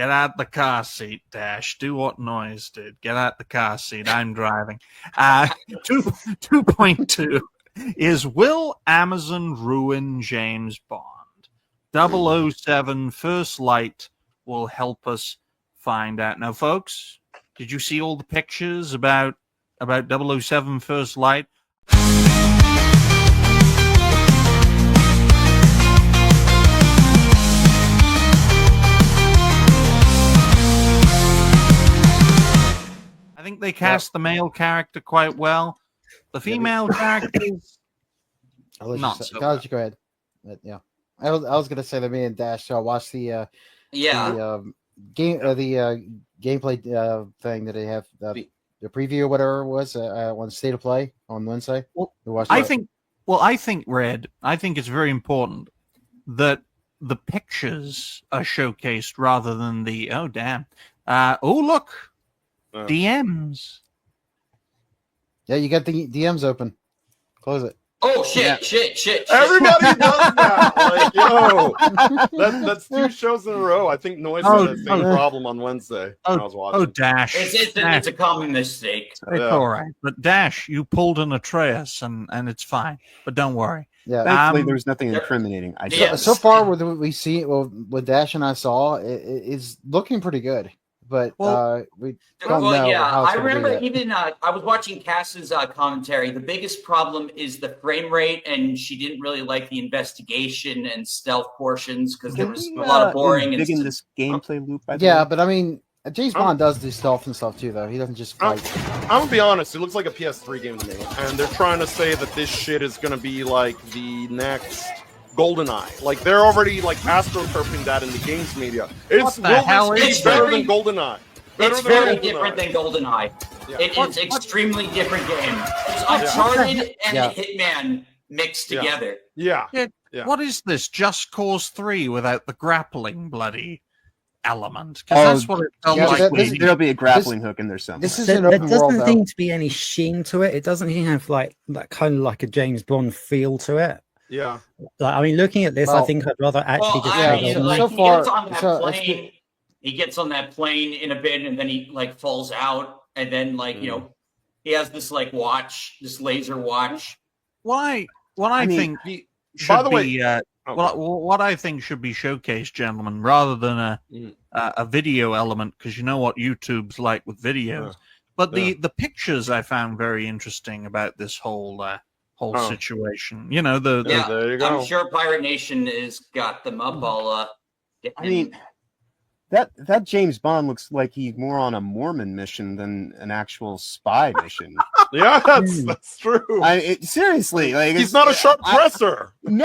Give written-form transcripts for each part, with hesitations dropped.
Get out the car seat, Dash. Do what Noise did. Get out the car seat. I'm driving. 2.2 is, will Amazon ruin James Bond? 007 First Light will help us find out. Now, folks, did you see all the pictures about 007 First Light? I think they cast the male character quite well. The female characters, not so I'll let you go ahead. But, yeah, I was gonna say that me and Dash watched the gameplay thing that they have the preview or whatever it was on State of Play on Wednesday. Well, I think Red, I think it's very important that the pictures are showcased rather than the look. DMs. Yeah, you got the DMs open. Close it. Oh shit! Everybody does that. Like, yo, that's 2 shows in a row. I think Noise had that same problem on Wednesday when I was watching. Dash! It's a common mistake. It's all right, but Dash, you pulled an Atreus, and it's fine. But don't worry. Yeah, thankfully there's nothing incriminating. So far, what we see, what Dash and I saw, is looking pretty good. But we don't know. How it's I remember even I was watching Cass's commentary. The biggest problem is the frame rate, and she didn't really like the investigation and stealth portions because there was a lot of boring. Digging this gameplay loop. But I mean, James Bond does do stealth and stuff too, though. He doesn't just fight. I'm gonna be honest. It looks like a PS3 game to me, and they're trying to say that this shit is gonna be like the next GoldenEye. Like, they're already like astroturfing that in the games media. It's better than GoldenEye. It's very different than GoldenEye. Yeah. It is extremely different game. It's Uncharted and Hitman mixed together. Yeah. What is this? Just Cause 3 without the grappling bloody element? Because that's what it felt like. There'll be a grappling hook in there somewhere. There doesn't seem to be any sheen to it. It doesn't even have like that kind of like a James Bond feel to it. Yeah. Like, I mean, looking at this, I think I'd rather actually he gets on that plane in a bit, and then he like falls out, and then he has this like watch, this laser watch. What I think should be showcased, gentlemen, rather than a video element, because you know what YouTube's like with videos. But the pictures I found very interesting about this whole situation. You know, there you go. I'm sure Pirate Nation has got them up all. I mean, that James Bond looks like he's more on a Mormon mission than an actual spy mission. Yeah, that's true. Seriously, like he's not a sharp dresser. I'm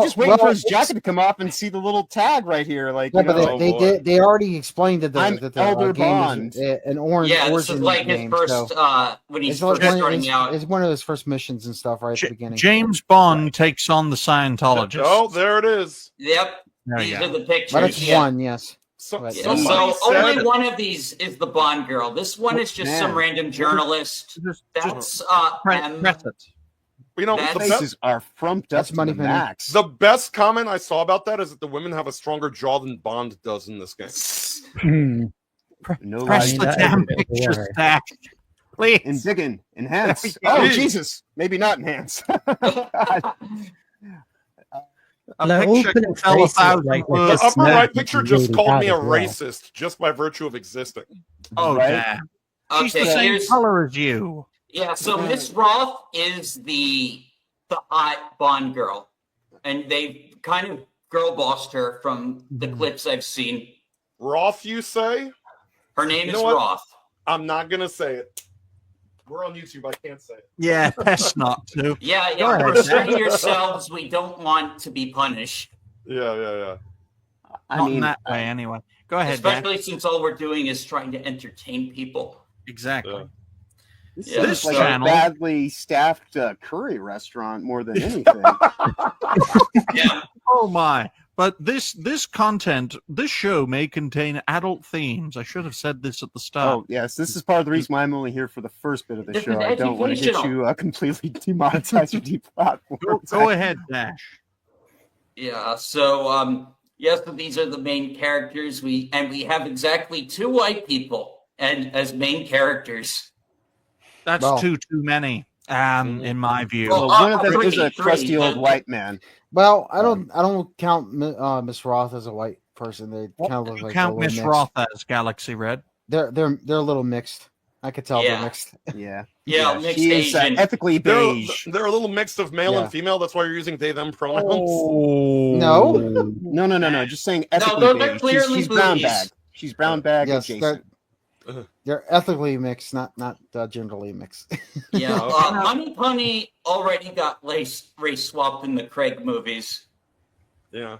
just waiting for his jacket to come off and see the little tag right here. Like, they already explained that the Elder game Bond, is an orange. Yeah, this is like his first when he's first starting out. It's one of his first missions and stuff right at the beginning. James Bond takes on the Scientologist. Oh, there it is. Yep, these are the pictures. But it's one, yes. So only one of these is the Bond girl. This one is just some random journalist. That's press it. You know, the faces are frumped up to the max. The best comment I saw about that is that the women have a stronger jaw than Bond does in this game. Press the damn picture stack, please. And digging, enhance. Oh, Jesus. Maybe not enhance. The upper right picture just called me a racist just by virtue of existing. Oh, damn. She's the same color as you. Yeah, so Miss Roth is the hot Bond girl. And they kind of girl bossed her from the clips I've seen. Roth, you say? Her name is Roth. I'm not going to say it. We're on YouTube. I can't say it. Yeah, best not to. Yeah. Restrain yourselves. We don't want to be punished. Yeah. Not in that way, anyway. Go ahead, especially since all we're doing is trying to entertain people. Exactly. Yeah. This is like a badly staffed curry restaurant more than anything. Yeah. Oh my! But this content, this show may contain adult themes. I should have said this at the start. Oh, yes. This is part of the reason why I'm only here for the first bit of the show. I don't want to get you completely demonetized or deplatformed. Go ahead, Dash. Yeah, so, Yes, but these are the main characters. We have exactly 2 white people and as main characters. That's Well- too many, in my view. Well, Well, one of them is a three, crusty old but- white man. Well, I don't count Miss Roth as a white person. They kind of What look do you like count a Miss little Roth as, Galaxy Red? mixed. They're a little mixed. I could tell Yeah. they're mixed. Yeah. Yeah, mixed She is Asian. ethically beige. They're a little mixed of male Yeah. and female. That's why you're using they them pronouns. Oh. No. No. Just saying ethically they're beige. clearly She's brown boobies. bag. She's brown bag Yes, adjacent. they're ethically mixed, not genderly mixed. Yeah, Okay. Money Punny already got race swapped in the Craig movies. Yeah.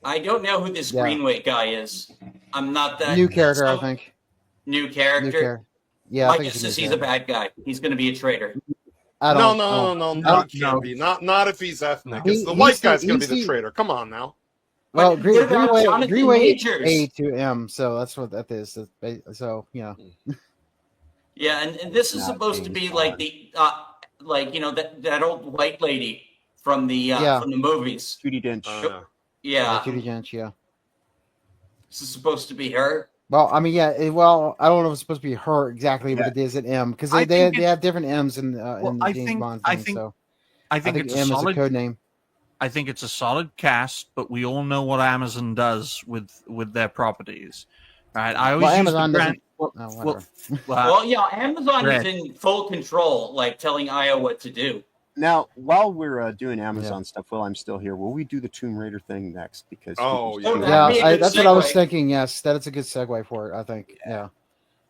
I don't know who this Yeah. Greenway guy is. I'm not that New character, I so- think. New New character. character. Yeah, I My think guess it's a is new he's a character. bad guy. He's going to be a traitor. I No, don't. no, I it can't be. Not if he's ethnic. It's the He- white he's guy's the- gonna be he's the the- traitor. Come on now. Well, What about Jonathan Greenway Majors? A to M, so that's what that is. So yeah, Yeah, and this is Not supposed to James be like Bond. the that old white lady from the movies. Judy Dench. Yeah, Judy Dench. Yeah. this is supposed to be her. Well, I mean, yeah. Well, I don't know if it's supposed to be her exactly, but it is an M because I they think have different M's in the I James think- Bond I thing. think So I think it's a M is a solid. code name. I think it's a solid cast, but we all know what Amazon does with their properties, right? I always Well, use Amazon the brand. doesn't. Oh, whatever. Well, yeah, Amazon Red. is in full control, like telling IO what to do. Now, while we're doing Amazon stuff, while I'm still here, will we do the Tomb Raider thing next? Because Oh, we- yeah. That'd Yeah, be a good that's what I was segue. thinking. Yes, that is a good segue for it. I think. Yeah,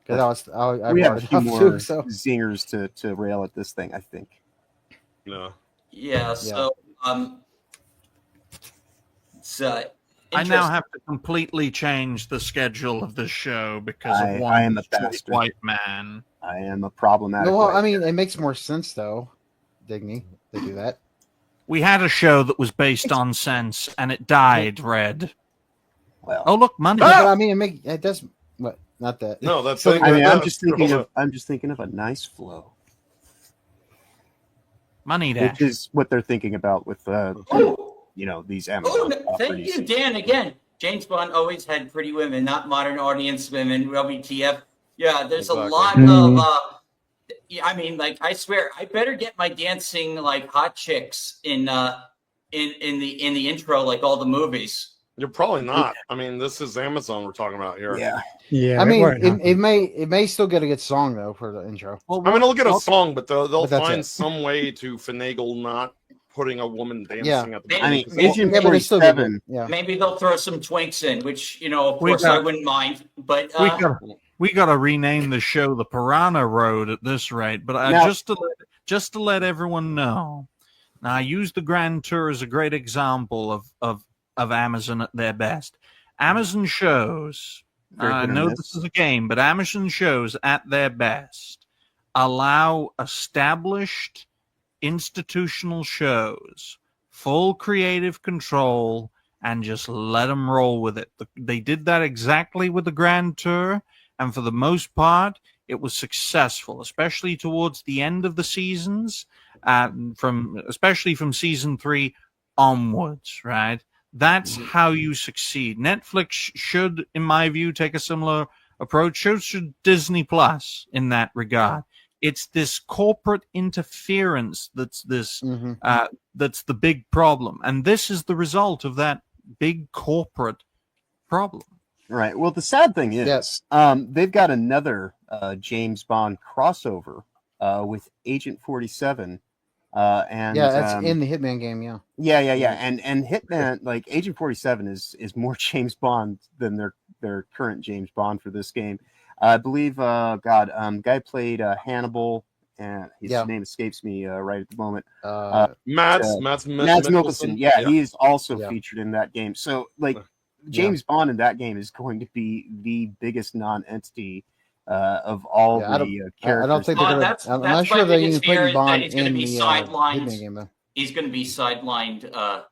because I we have brought a it few up more too. So zingers to rail at this thing. I think. No. Yeah, so it's I now have to completely change the schedule of the show because I of one am a straight bastard. white man. I am a problematic. well, white I mean, it makes more sense though. Digny, they do that. We had a show that was based on sense, and it died. Red. well, Oh, look, money. Yeah, but I mean, it does. What? Not that. No, that's. So, I mean, that's- I'm just thinking of a nice flow, Money dash. which is what they're thinking about with Oh, these oh, Amazon thank properties. you, Dan. Again, James Bond always had pretty women, not modern audience women. WTF? Yeah, there's a lot Exactly. of. I mean, like I swear, I better get my dancing like hot chicks in the intro, like all the movies. You're probably not. I mean, this is Amazon we're talking about here. Yeah, Yeah, I mean, won't happen. it may still get a good song though for the intro. Well, I mean, they'll get a song, but they'll But that's find it. some way to finagle not putting a woman dancing at the Yeah. I beginning. mean, 'cause Agent Yeah, but it's still good. 47. Yeah. Maybe they'll throw some twinks in, which of We course got- I wouldn't mind. But we got to rename the show the Piranha Road at this rate. But Now- just to let everyone know, now I use the Grand Tour as a great example of Amazon at their best. Amazon shows. Very I hit or know miss. this is a game, but Amazon shows at their best allow established institutional shows full creative control and just let them roll with it. They did that exactly with the Grand Tour, and for the most part, it was successful, especially towards the end of the seasons, especially from season 3 onwards, right? That's how you succeed. Netflix should, in my view, take a similar approach. So should Disney Plus in that regard. It's this corporate interference that's Mhm. that's the big problem, and this is the result of that big corporate problem. Right. Well, the sad thing is, Yes. they've got another James Bond crossover with Agent 47. And Yeah, that's in the Hitman game. Yeah. yeah. And Hitman, like Agent 47, is more James Bond than their current James Bond for this game. I believe, guy played Hannibal, and his Yeah. name escapes me right at the moment. Mads Mikkelsen. Yeah, he is also Yeah. featured in that game. So, like, James Bond in that game is going to be the biggest non-entity of all Yeah, I the characters. I don't think they're gonna. That's- I'm that's not sure my if they're biggest even putting fear is that Bond it's gonna in be the sidelined. Hitman game though. he's going to be sidelined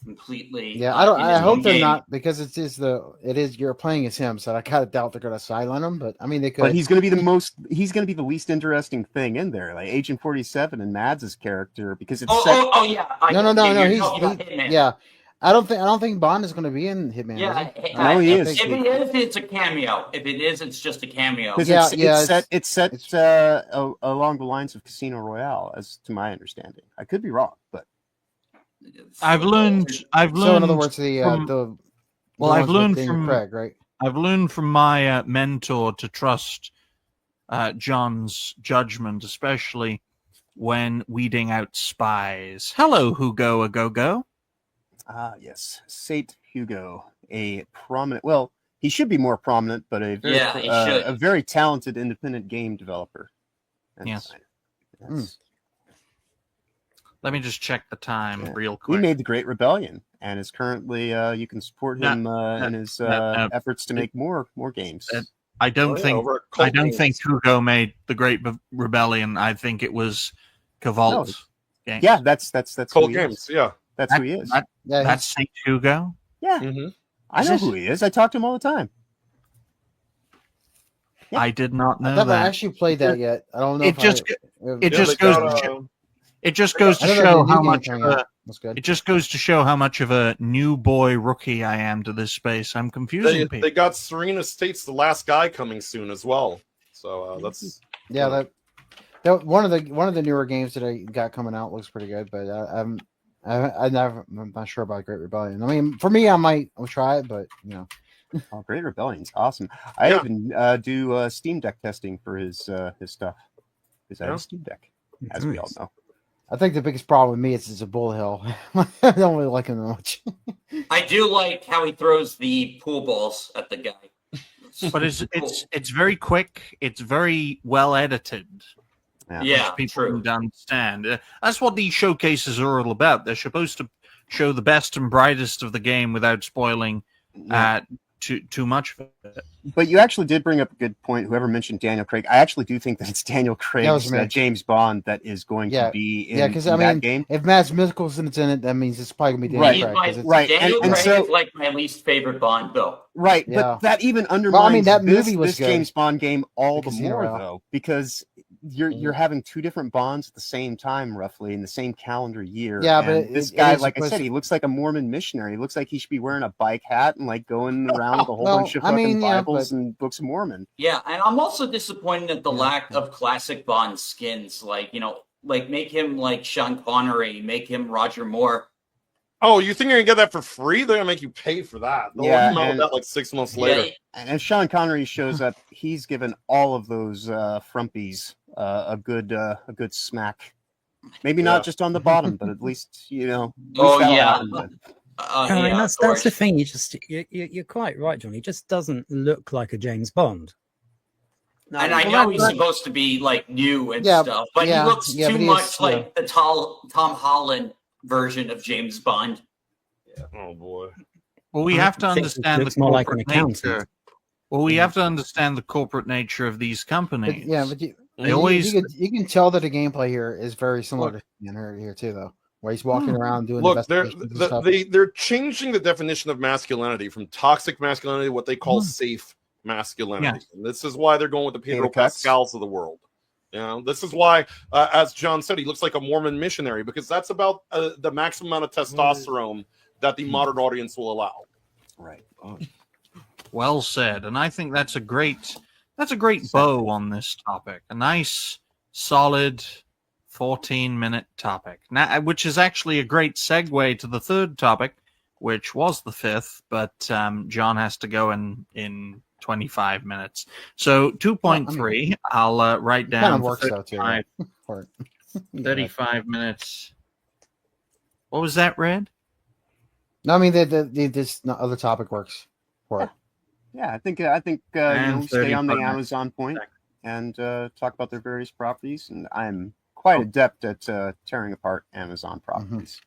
completely. Yeah, I don't. in I his hope own they're game. not because it is you're playing as him, so I kind of doubt they're going to sideline him. But I mean, they could. But he's going to be he's going to be the least interesting thing in there, like Agent 47 and Mads' character, because it's set- Oh, yeah. no. You're talking about Hitman. Yeah, I don't think Bond is going to be in Hitman. Yeah, is he? No, he I is. think If it is, it's a cameo. If it is, it's just a cameo. Because Yeah, it's set along the lines of Casino Royale, as to my understanding. I could be wrong, but I've learned. So in other words, I've learned from Craig, right? I've learned from my mentor to trust John's judgment, especially when weeding out spies. Hello, Hugo Agogo. yes, Sate Hugo, a prominent. Well, he should be more prominent, but a very, Yeah, he should. a very talented independent game developer. And Yes. designer. Yes. Let me just check the time Yeah. real He quick. made The Great Rebellion, and is currently you can support him in his efforts to make more games. I don't think over at I Cult don't Games. think Hugo made the Great Rebellion. I think it was Cavalt's game. Yeah, that's Cult who he Games. is. Yeah. That's who he is. Yeah, That's Saint Hugo. Yeah, Mm-hmm. I know who he is. I talk to him all the time. Yeah. I did not I know never that. actually played that yet. I don't know. It just They goes got, to show, it just goes to I know there's show a new how game much coming of a, out. That's good. it just goes to show how much of a new boy rookie I am to this space. I'm confusing they people. got Serena State's The Last Guy coming soon as well. So that's Yeah, that one of the newer games that I got coming out looks pretty good, but I'm not sure about Great Rebellion. I mean, for me, I'll try it, but you know, Oh, Great Rebellion's awesome. I Yeah. even do Steam Deck testing for his stuff because I have Yeah. a Steam Deck, as we all Nice. know. I think the biggest problem with me is it's a bullet hell. I don't really like him that much. I do like how he throws the pool balls at the guy. But it's Cool. it's very quick. It's very well edited. Yeah, Which people true. need to understand. That's what these showcases are all about. They're supposed to show the best and brightest of the game without spoiling too much of it. But you actually did bring up a good point. Whoever mentioned Daniel Craig, I actually do think that it's Daniel Craig's me. James Bond that is going Yeah. to be in, Yeah, because in I that mean, game. if Mads Mikkelsen's in it, that means it's probably gonna be Daniel Right. He's Craig. my, 'cause it's- Right, Daniel and Craig so- is like my least favorite Bond, though. Right, Yeah. but that even undermines that movie this, was this good. James Bond game all The the Casino more, Royale. though, because you're having two different Bonds at the same time, roughly in the same calendar year. Yeah, and but this it guy, is like I supposed said, to- he looks like a Mormon missionary. He looks like he should be wearing a bike hat and like going around with a whole Well, bunch of I fucking mean, yeah, Bibles but- and Books of Mormon. Yeah, and I'm also disappointed at the Yeah. lack of classic Bond skins. Like, like make him like Sean Connery, make him Roger Moore. Oh, you think you're gonna get that for free? They're gonna make you pay for that. They'll Yeah, come out with and- that like 6 months later. Yeah, And as Sean Connery shows up, he's given all of those frumpies a good smack. Maybe Yeah. not just on the bottom, but at least Oh, that'll yeah. happen. I mean, yeah, that's of course. the thing. You're quite right, John. He just doesn't look like a James Bond. And I know he's supposed to be like new and Yeah, stuff, but yeah, he looks yeah, too but he much is, like the Tom Holland version of James Bond. Oh boy. Well, we I have to think it understand looks the more like an corporate accountant. nature. Well, we have to understand the corporate nature of these But, companies. yeah, but They always- you can tell that the gameplay here is very similar to here too, though, where he's walking around doing Look, they're investigations and stuff. they're changing the definition of masculinity from toxic masculinity to what they call safe masculinity. And this is why they're going with the Pedro Peter Cuts. Pascals of the world. This is why, as John said, he looks like a Mormon missionary because that's about the maximum amount of testosterone that the modern audience will allow. Right. Well said, and I think that's a great bow on this topic. A nice, solid 14-minute topic. Now, which is actually a great segue to the third topic, which was the fifth, but John has to go in 25 minutes. So 2.3, I'll write Kind down of for works though too. 35, For- 35 minutes. What was that, Red? No, I mean this other topic works for it. Yeah, I think And stay on the 35 Amazon point and talk about their various properties. And I'm quite adept at tearing apart Amazon properties.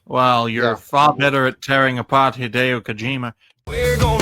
Well, you're Yeah. far better at tearing apart Hideo Kojima. We're going